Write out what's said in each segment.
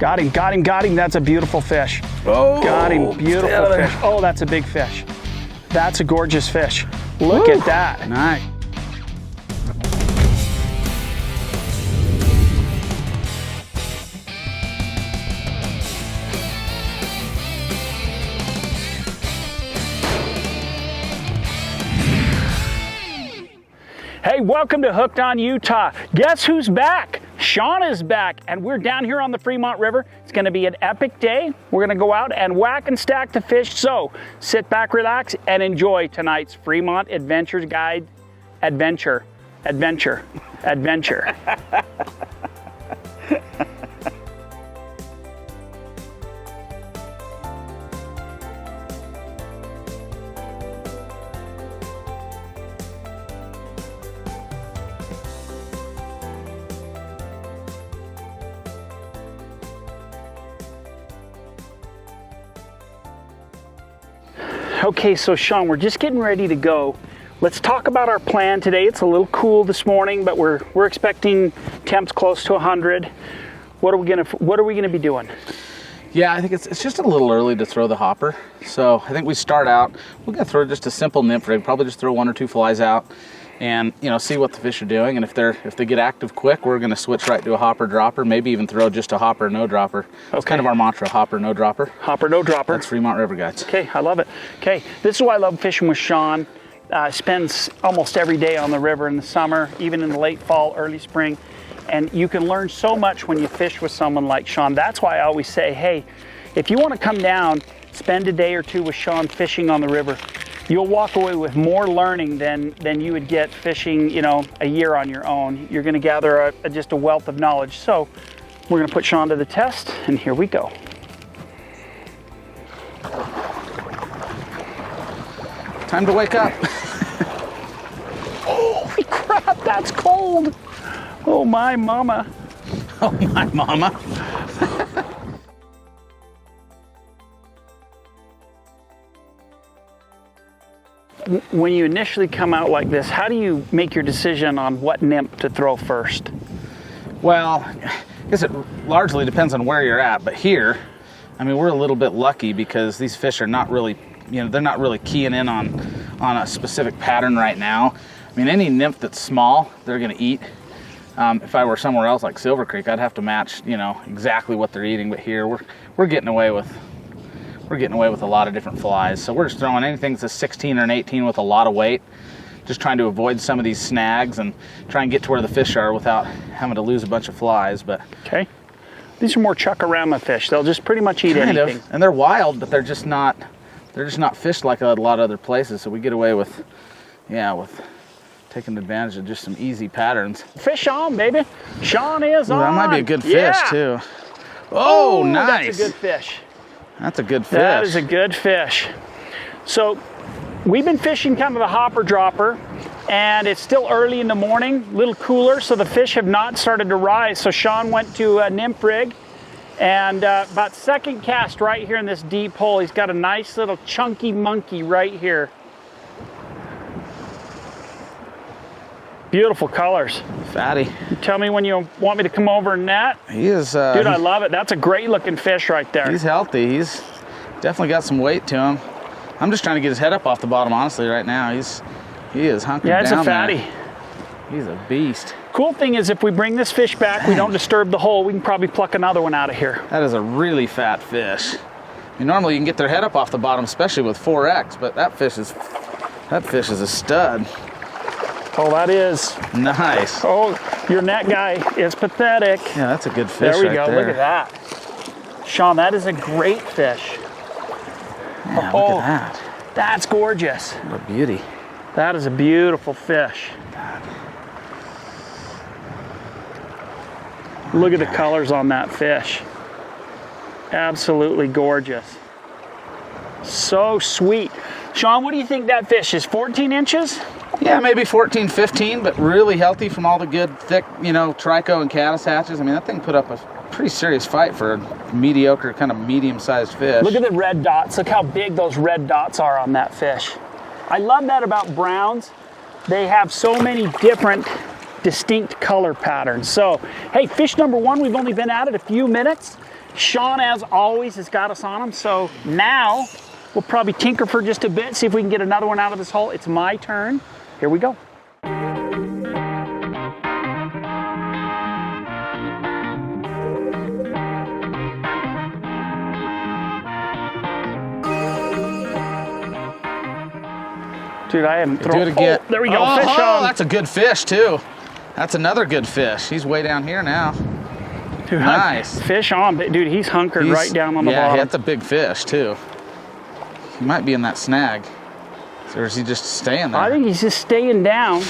Got him, got him, got him. That's a beautiful fish. Oh, got him, beautiful fish. Oh, that's a big fish. That's a gorgeous fish. Look at that. Nice. Hey, welcome to Hooked on Utah. Guess who's back? Sean is back, and we're down here on the Fremont River. It's gonna be an epic day. We're gonna go out and whack and stack the fish. So sit back, relax, and enjoy tonight's Fremont Adventures Guide adventure. Okay, so Sean, we're just getting ready to go. Let's talk about our plan today. It's a little cool this morning, but we're expecting temps close to 100. What are we gonna be doing? Yeah, I think it's just a little early to throw the hopper. So I think we start out, we're gonna throw just a simple nymph rig, probably just throw 1 or 2 flies out and see what the fish are doing. And if they get active quick, we're gonna switch right to a hopper dropper, maybe even throw just a hopper, no dropper. That's kind of our mantra, hopper, no dropper. Hopper, no dropper. That's Fremont River Guides. Okay, I love it. Okay, this is why I love fishing with Sean. Spends almost every day on the river in the summer, even in the late fall, early spring. And you can learn so much when you fish with someone like Sean. That's why I always say, hey, if you want to come down, spend a day or two with Sean fishing on the river, you'll walk away with more learning than you would get fishing, a year on your own. You're going to gather just a wealth of knowledge. So we're going to put Sean to the test, and here we go. Time to wake up. Holy crap, that's cold. Oh my mama. Oh my mama. When you initially come out like this, how do you make your decision on what nymph to throw first? Well, I guess it largely depends on where you're at, but here, I mean, we're a little bit lucky because these fish are not really, they're not really keying in on a specific pattern right now. I mean, any nymph that's small, they're gonna eat. If I were somewhere else like Silver Creek, I'd have to match, exactly what they're eating. But here, we're getting away with a lot of different flies. So we're just throwing anything that's a 16 or an 18 with a lot of weight, just trying to avoid some of these snags and try and get to where the fish are without having to lose a bunch of flies. But okay, these are more chuckarama fish. They'll just pretty much eat anything. And they're wild, but they're just not fished like a lot of other places. So we get away with taking advantage of just some easy patterns. Fish on, baby. Sean is on. That might be a good fish too. Oh, nice. That's a good fish. That's a good fish. That is a good fish. So we've been fishing kind of the hopper dropper, and it's still early in the morning, a little cooler, so the fish have not started to rise. So Sean went to a nymph rig, and about second cast right here in this deep hole, he's got a nice little chunky monkey right here. Beautiful colors. Fatty. You tell me when you want me to come over and net. He is. Dude, I love it. That's a great looking fish right there. He's healthy. He's definitely got some weight to him. I'm just trying to get his head up off the bottom, honestly, right now. He is hunkered down. Yeah, it's a fatty. There. He's a beast. Cool thing is if we bring this fish back, we don't disturb the hole, we can probably pluck another one out of here. That is a really fat fish. I mean, normally you can get their head up off the bottom, especially with 4X, but that fish is a stud. Oh, that is. Nice. Oh, your net guy is pathetic. Yeah, that's a good fish. There we right go. there. Look at that. Sean, that is a great fish. Yeah, look at that. That's gorgeous. What a beauty. That is a beautiful fish. Look at the colors on that fish. Absolutely gorgeous. So sweet. Sean, what do you think that fish is? 14 inches? Yeah, maybe 14, 15, but really healthy from all the good, thick, trico and caddis hatches. I mean, that thing put up a pretty serious fight for a mediocre, kind of medium-sized fish. Look at the red dots. Look how big those red dots are on that fish. I love that about browns. They have so many different distinct color patterns. So, hey, fish number one, we've only been at it a few minutes. Sean, as always, has got us on them. So now we'll probably tinker for just a bit, see if we can get another one out of this hole. It's my turn. Here we go. Dude, I haven't thrown it again. Oh, there we go. Oh, fish on. That's a good fish too. That's another good fish. He's way down here now. Dude, nice. Fish on. Dude, he's hunkered right down on the bottom. Yeah, that's a big fish too. He might be in that snag. Or is he just staying there? I think he's just staying down.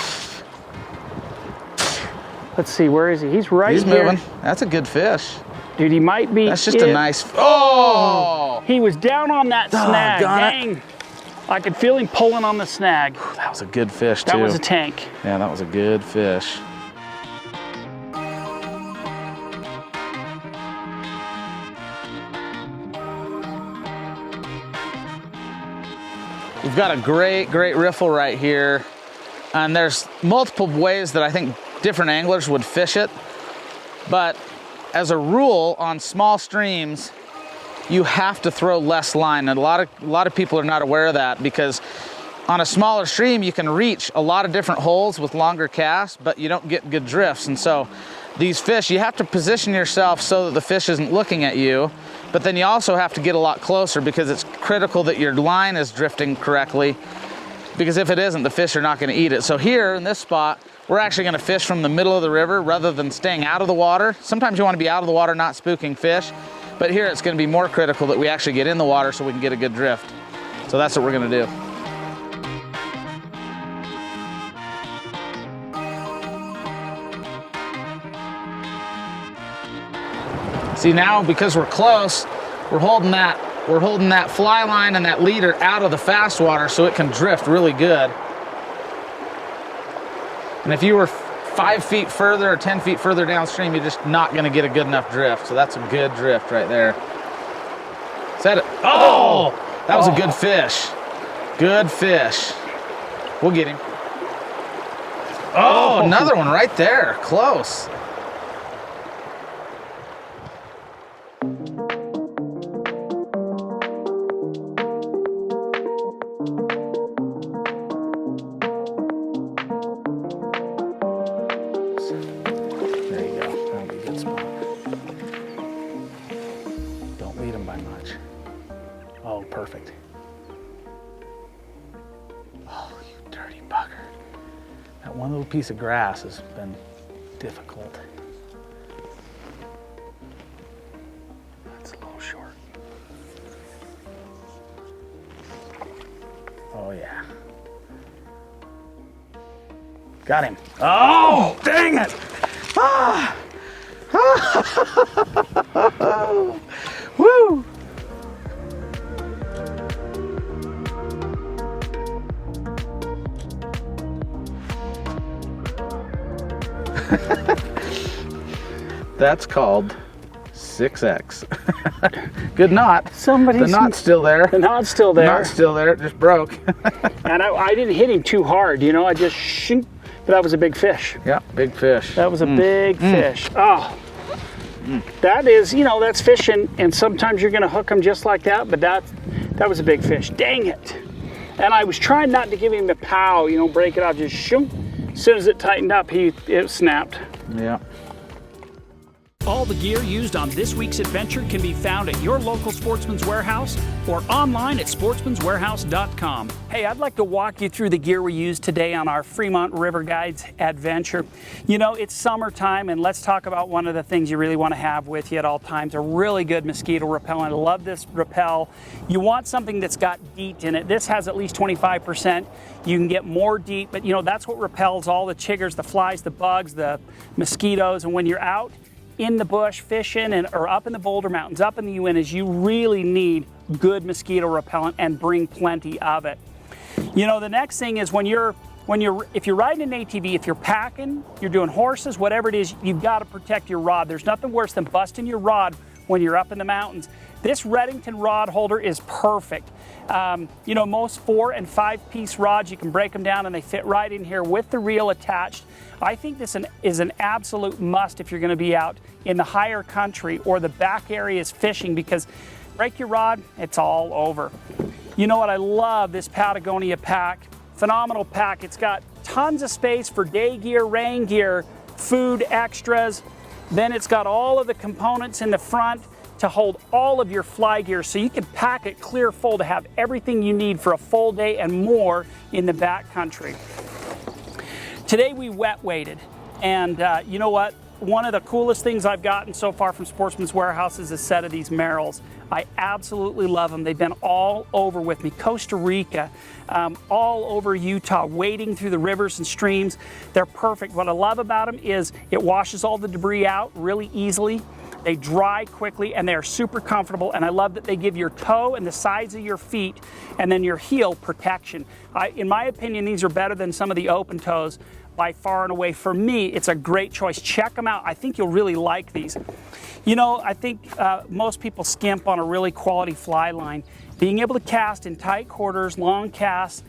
Let's see, where is he? He's right here. He's moving. That's a good fish. Dude, he might be. That's just a nice. Oh! He was down on that snag. Dang. I could feel him pulling on the snag. That was a good fish, too. That was a tank. Yeah, that was a good fish. We've got a great riffle right here. And there's multiple ways that I think different anglers would fish it. But as a rule, on small streams, you have to throw less line, and a lot of people are not aware of that, because on a smaller stream you can reach a lot of different holes with longer casts, but you don't get good drifts. And so these fish, you have to position yourself so that the fish isn't looking at you, but then you also have to get a lot closer, because it's critical that your line is drifting correctly, because if it isn't, the fish are not going to eat it. So here in this spot, we're actually going to fish from the middle of the river rather than staying out of the water. Sometimes you want to be out of the water, not spooking fish. But here it's going to be more critical that we actually get in the water so we can get a good drift. So that's what we're going to do. See, now because we're close, we're holding that fly line and that leader out of the fast water so it can drift really good. And if you were 5 feet further or 10 feet further downstream, you're just not going to get a good enough drift. So that's a good drift right there. Is that it? Oh! That was a good fish. Good fish. We'll get him. Oh, another one right there. Close. Perfect. Oh, you dirty bugger. That one little piece of grass has been difficult. That's a little short. Oh, yeah. Got him. Oh, dang it. Ah. Woo. That's called 6X. Good knot. The knot's still there. The knot's still there. Knot's still there. It just broke. And I didn't hit him too hard, you know. I just shoot. But that was a big fish. Yeah, big fish. That was a big fish. Oh, that is, you know, that's fishing. And sometimes you're going to hook them just like that. But that was a big fish. Dang it. And I was trying not to give him the pow, you know, break it off. Just shoot. As soon as it tightened up, it snapped. Yeah. All the gear used on this week's adventure can be found at your local Sportsman's Warehouse or online at sportsmanswarehouse.com. Hey, I'd like to walk you through the gear we used today on our Fremont River Guides adventure. You know, it's summertime, and let's talk about one of the things you really want to have with you at all times, a really good mosquito repellent. I love this Repel. You want something that's got DEET in it. This has at least 25%. You can get more DEET, but you know, that's what repels all the chiggers, the flies, the bugs, the mosquitoes. And when you're out in the bush fishing or up in the Boulder Mountains, up in the Uintas, you really need good mosquito repellent, and bring plenty of it. You know, the next thing is if you're riding an ATV, if you're packing, you're doing horses, whatever it is, you've got to protect your rod. There's nothing worse than busting your rod when you're up in the mountains. This Redington rod holder is perfect. You know, most 4 and 5 piece rods, you can break them down and they fit right in here with the reel attached. I think this is an absolute must if you're going to be out in the higher country or the back areas fishing, because break your rod, it's all over. You know what, I love this Patagonia pack. Phenomenal pack. It's got tons of space for day gear, rain gear, food extras. Then it's got all of the components in the front to hold all of your fly gear, so you can pack it clear full to have everything you need for a full day and more in the backcountry. Today we wet weighted, and you know what? One of the coolest things I've gotten so far from Sportsman's Warehouse is a set of these Merrills. I absolutely love them. They've been all over with me. Costa Rica, all over Utah, wading through the rivers and streams. They're perfect. What I love about them is it washes all the debris out really easily. They dry quickly and they're super comfortable, and I love that they give your toe and the sides of your feet and then your heel protection. In my opinion, these are better than some of the open toes by far and away. For me, it's a great choice. Check them out. I think you'll really like these. You know, I think most people skimp on a really quality fly line. Being able to cast in tight quarters, long casts,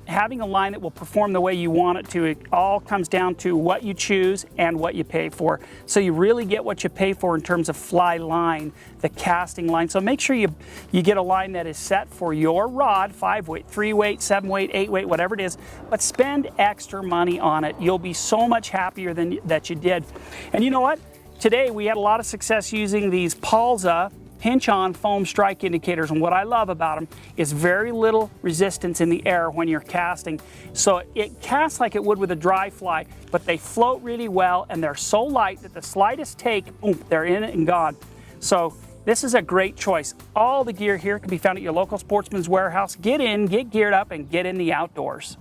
having a line that will perform the way you want it to, it all comes down to what you choose and what you pay for. So you really get what you pay for in terms of fly line, the casting line. So make sure you get a line that is set for your rod, 5 weight, 3 weight, 7 weight, 8 weight, whatever it is, but spend extra money on it. You'll be so much happier than that you did. And you know what? Today we had a lot of success using these Palza pinch-on foam strike indicators, and what I love about them is very little resistance in the air when you're casting. So it casts like it would with a dry fly, but they float really well, and they're so light that the slightest take, boom, they're in it and gone. So this is a great choice. All the gear here can be found at your local Sportsman's Warehouse. Get in, get geared up, and get in the outdoors.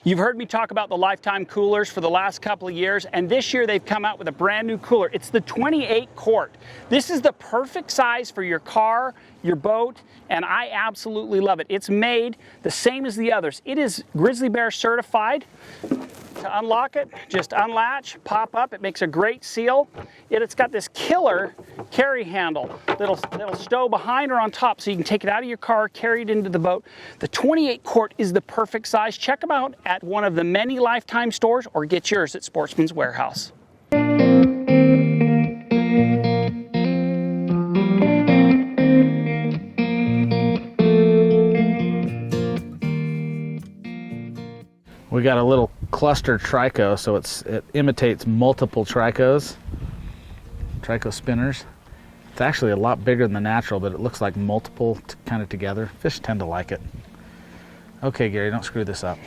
You've heard me talk about the Lifetime coolers for the last couple of years, and this year they've come out with a brand new cooler. It's the 28 quart. This is the perfect size for your car, your boat, and I absolutely love it. It's made the same as the others. It is Grizzly Bear certified. To unlock it, just unlatch, pop up. It makes a great seal. It's got this killer carry handle that'll stow behind or on top, so you can take it out of your car, carry it into the boat. The 28 quart is the perfect size. Check them out at one of the many Lifetime stores, or get yours at Sportsman's Warehouse. We got a little cluster trico, so it imitates multiple trico spinners. It's actually a lot bigger than the natural, but it looks like multiple kind of together. Fish tend to like it. Okay, Gary, don't screw this up.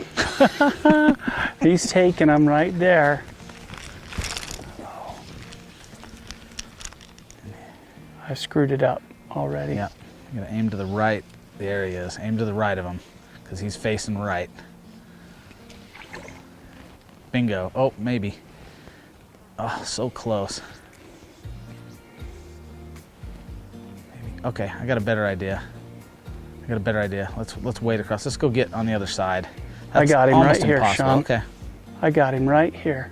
He's taking them right there. I screwed it up already. Yeah, you gotta aim to the right. There he is. Aim to the right of him, because he's facing right. Bingo. Oh, maybe. Oh, so close. Maybe. Okay, I got a better idea. Let's wade across. Let's go get on the other side. I got him right here, impossible. Sean. Okay. I got him right here.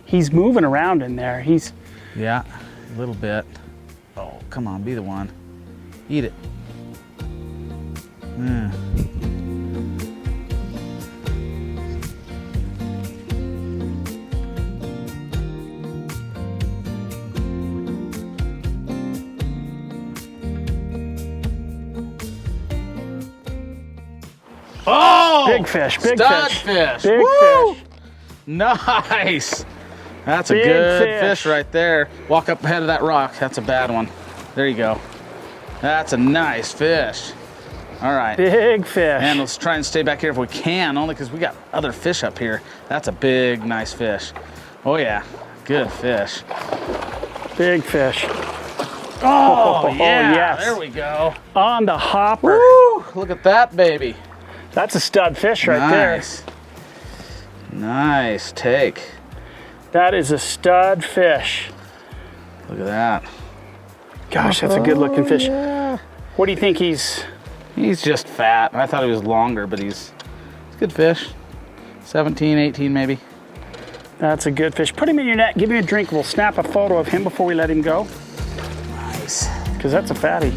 He's moving around in there. Yeah, a little bit. Oh, come on, be the one. Eat it. Oh! Big fish, big Stud fish. fish. Big Woo! fish. Nice. That's a Big good fish. fish right there. Walk up ahead of that rock. That's a bad one. There you go. That's a nice fish. All right. Big fish. And let's try and stay back here if we can, only because we got other fish up here. That's a big, nice fish. Oh yeah, good fish. Big fish. Oh yeah, yes. There we go. On the hopper. Woo! Look at that baby. That's a stud fish right Nice. Nice take. there. That is a stud fish. Look at that. Gosh, that's a good looking fish. Yeah. What do you think he's? He's just fat. I thought he was longer, but he's a good fish. 17, 18 maybe. That's a good fish. Put him in your net, give him a drink. We'll snap a photo of him before we let him go. Nice. Because that's a fatty.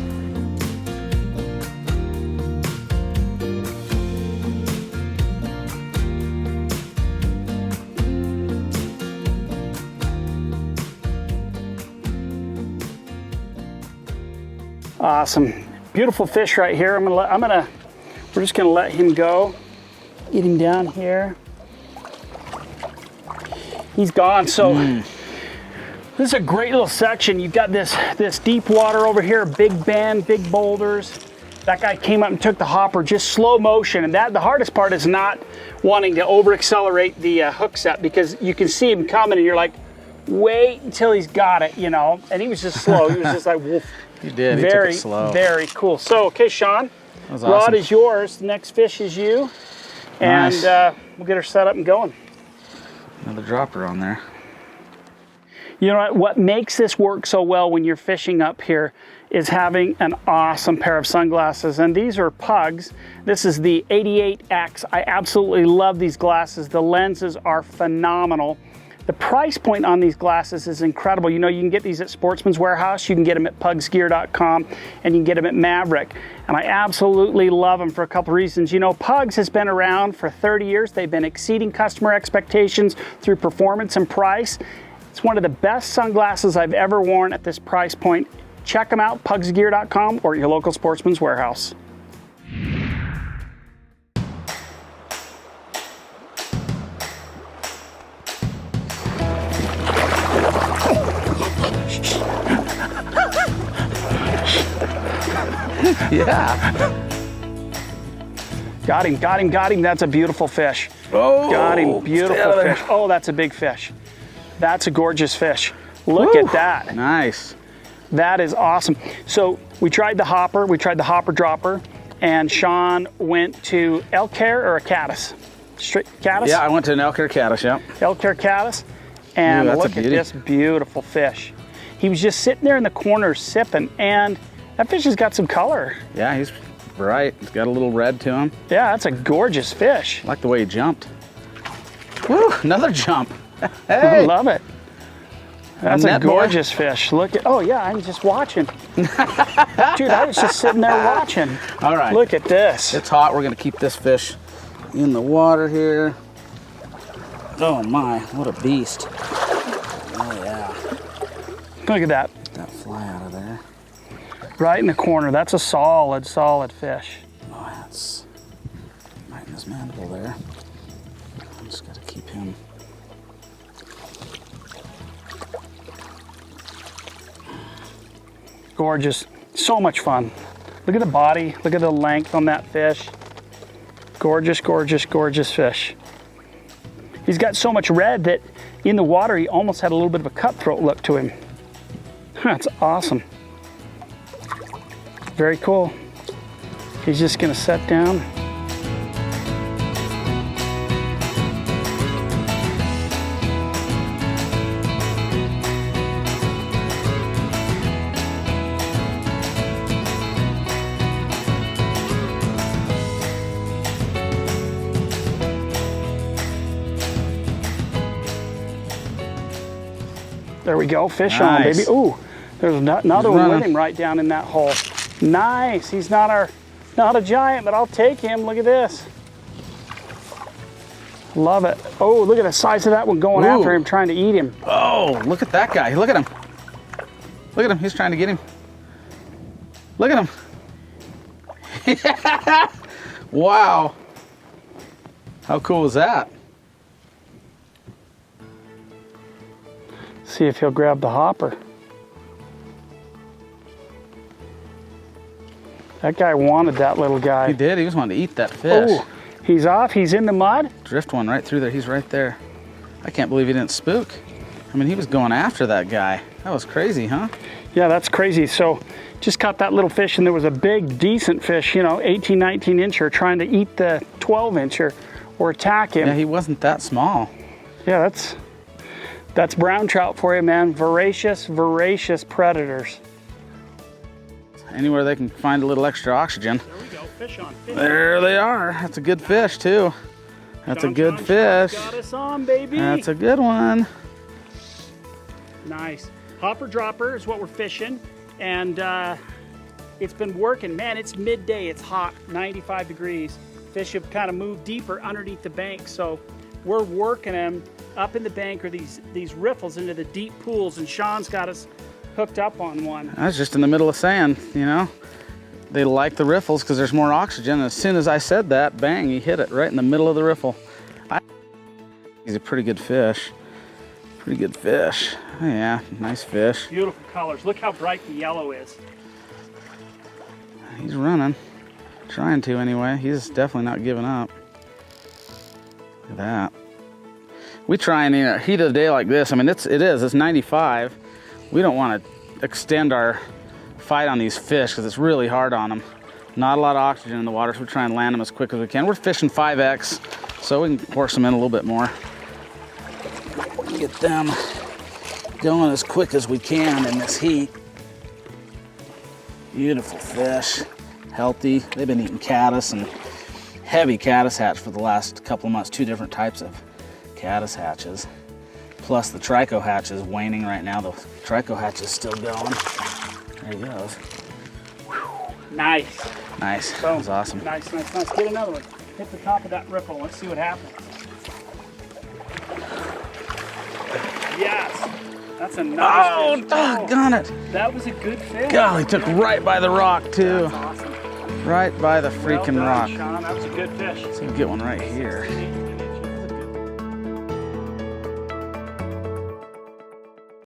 Awesome, beautiful fish right here. We're just gonna let him go. Get him down here. He's gone. So this is a great little section. You've got this deep water over here, big bend, big boulders. That guy came up and took the hopper, just slow motion. And the hardest part is not wanting to over accelerate the hook set, because you can see him coming and you're like, wait until he's got it, you know? And he was just slow. He was just like, woof. You did. He Very, took it slow. very cool. So, okay, Sean, That was rod awesome. is yours. The next fish is you. And Nice. we'll get her set up and going. Another dropper on there. You know what makes this work so well when you're fishing up here is having an awesome pair of sunglasses. And these are Pugs. This is the 88X. I absolutely love these glasses. The lenses are phenomenal. The price point on these glasses is incredible. You know, you can get these at Sportsman's Warehouse, you can get them at pugsgear.com, and you can get them at Maverick. And I absolutely love them for a couple reasons. You know, Pugs has been around for 30 years. They've been exceeding customer expectations through performance and price. It's one of the best sunglasses I've ever worn at this price point. Check them out, pugsgear.com or your local Sportsman's Warehouse. Yeah. Got him, got him, got him. That's a beautiful fish. Oh, Got him, beautiful fish. Oh, that's a big fish. That's a gorgeous fish. Look at that. Nice. That is awesome. So we tried the hopper, dropper, and Sean went to elk hair or a caddis? Straight caddis? Yeah, I went to an elk hair caddis, yeah. Elk hair caddis. And Ooh, that's a look at beauty. this beautiful fish. He was just sitting there in the corner sipping, and that fish has got some color. Yeah, he's bright. He's got a little red to him. Yeah, that's a gorgeous fish. I like the way he jumped. Woo, another jump. I Hey. love it. That's a net boy. gorgeous fish. Look at, oh yeah, I'm just watching. Dude, I was just sitting there watching. All right. Look at this. It's hot. We're going to keep this fish in the water here. Oh my, what a beast. Oh yeah. Look at that. Get that fly out of there. Right in the corner. That's a solid, solid fish. Oh, that's right in his mandible there. I'm just got to keep him. Gorgeous. So much fun. Look at the body. Look at the length on that fish. Gorgeous, gorgeous, gorgeous fish. He's got so much red that in the water he almost had a little bit of a cutthroat look to him. That's awesome. Very cool. He's just gonna set down. There we go, fish on, Nice. baby. Ooh, there's another He's one with running. him right down in that hole. Nice, he's not a giant, but I'll take him. Look at this. Love it. Oh, look at the size of that one going Ooh. after him, trying to eat him. Oh, look at that guy. Look at him. Look at him. He's trying to get him. Look at him. Wow. How cool was that? See if he'll grab the hopper. That guy wanted that little He guy. did. He was wanting to eat that fish. Oh, he's off, he's in the mud. Drift one right through there. He's right there. I can't believe he didn't spook. I mean, he was going after that guy. That was crazy, huh? Yeah, that's crazy. So just caught that little fish, and there was a big, decent fish, you know, 18, 19 incher trying to eat the 12 incher or attack him. Yeah, he wasn't that small. Yeah, that's brown trout for you, man. Voracious, voracious predators. Anywhere they can find a little extra oxygen. There we go, fish on. Fish. There they are. That's a good fish, too. That's a good fish. Got us on, baby. That's a good one. Nice. Hopper dropper is what we're fishing, and it's been working. Man, it's midday, it's hot, 95 degrees. Fish have kind of moved deeper underneath the bank, so we're working them up in the bank or these riffles into the deep pools, and Sean's got us hooked up on one. I was just in the middle of sand, you know. They like the riffles because there's more oxygen. And as soon as I said that, bang, he hit it right in the middle of the riffle. He's a pretty good fish. Pretty good fish. Oh, yeah, nice fish. Beautiful colors. Look how bright the yellow is. He's running. Trying to anyway. He's definitely not giving up. Look at that. We try and in a heat of the day like this, I mean, it's 95. We don't want to extend our fight on these fish because it's really hard on them. Not a lot of oxygen in the water, so we try and land them as quick as we can. We're fishing 5X, so we can force them in a little bit more. Get them going as quick as we can in this heat. Beautiful fish, healthy. They've been eating caddis and heavy caddis hatch for the last couple of months. 2 different types of caddis hatches. Plus the trico hatch is waning right now. The trico hatch is still going. There he goes. Nice. Nice. Boom. That was awesome. Nice, nice, nice. Get another one. Hit the top of that riffle. Let's see what happens. Yes. That's a nice fish. Doggone it. That was a good fish. Golly, took right by the rock too. That's awesome. Right by the freaking Well done, rock. Sean. That was a good fish. Let's get one right here.